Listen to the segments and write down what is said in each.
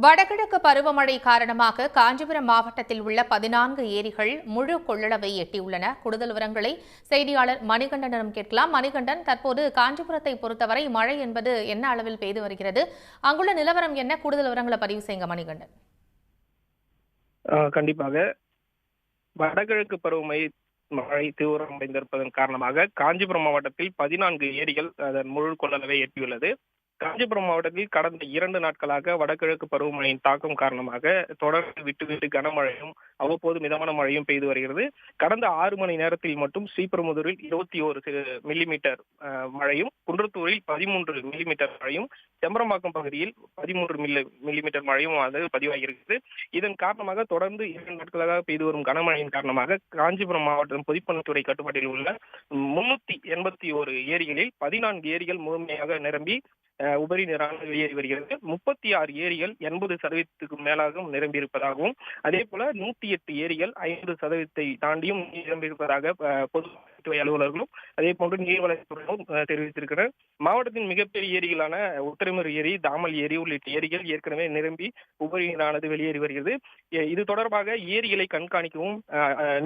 வடகிழக்கு பருவமழை காரணமாக காஞ்சிபுரம் மாவட்டத்தில் உள்ள 14 ஏரிகள் முழு கொள்ளளவை எட்டியுள்ளன. கூடுதல் விவரங்களை செய்தியாளர் மணிகண்டனிடம் கேட்கலாம். மணிகண்டன், தற்போது காஞ்சிபுரத்தை பொறுத்தவரை மழை என்பது என்ன அளவில் பெய்து வருகிறது? அங்குள்ள நிலவரம் என்ன? கூடுதல் விவரங்களை பதிவு செய்யுங்க மணிகண்டன். கண்டிப்பாக வடகிழக்கு மழை தீவிரமடைந்திருப்பதன் காரணமாக காஞ்சிபுரம் மாவட்டத்தில் 14 ஏரிகள் அதன் முழு கொள்ளளவை எட்டியுள்ளது. காஞ்சிபுரம் மாவட்டத்தில் கடந்த 2 நாட்களாக வடகிழக்கு பருவமழையின் தாக்கம் காரணமாக தொடர்ந்து விட்டு கனமழையும் அவ்வப்போது மிதமான மழையும் பெய்து வருகிறது. கடந்த 6 மணி நேரத்தில் மட்டும் ஸ்ரீபெரும்புதூரில் 21 மில்லிமீட்டர் மழையும், குன்றத்தூரில் 13 மில்லிமீட்டர் மழையும், செம்பரம்பாக்கம் பகுதியில் 13 மில்லிமீட்டர் மழையும் பதிவாகியிருக்கிறது. இதன் காரணமாக தொடர்ந்து 2 நாட்களாக பெய்து வரும் கனமழையின் காரணமாக காஞ்சிபுரம் மாவட்டம் பொதுப்பணித்துறை கட்டுப்பாட்டில் உள்ள 381 ஏரிகளில் 14 ஏரிகள் முழுமையாக நிரம்பி உபரி நீராக வெளியேறி வருகிறது. 36 ஏரிகள் 80% மேலாகவும் நிரம்பியிருப்பதாகவும், அதே போல 108 ஏரிகள் 50% தாண்டியும் நிரம்பியிருப்பதாக பொதுப்பணித்துறை அலுவலர்களும் அதே போன்று நீர்வளத்துறையும் தெரிவித்திருக்கிறார். மாவட்டத்தின் மிகப்பெரிய ஏரிகளான உத்திரமேரூர் ஏரி, தாமல் ஏரி உள்ளிட்ட ஏரிகள் ஏற்கனவே நிரம்பி உபரி நீரானது வெளியேறி வருகிறது. இது தொடர்பாக ஏரிகளை கண்காணிக்கவும்,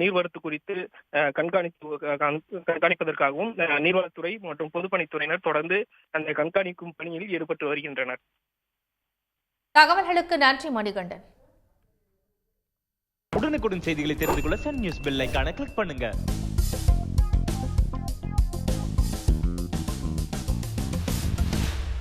நீர்வரத்து குறித்து கண்காணிப்பதற்காகவும் நீர்வளத்துறை மற்றும் பொதுப்பணித்துறையினர் தொடர்ந்து அந்த கண்காணிக்கும் பணியில் ஈடுபட்டு வருகின்றனர். தகவல்களுக்கு நன்றி மணிகண்டன். உடனுக்குடன் செய்திகளை தெரிந்து கொள்ள சன் நியூஸ் பெல் ஐகானை கிளிக் பண்ணுங்க.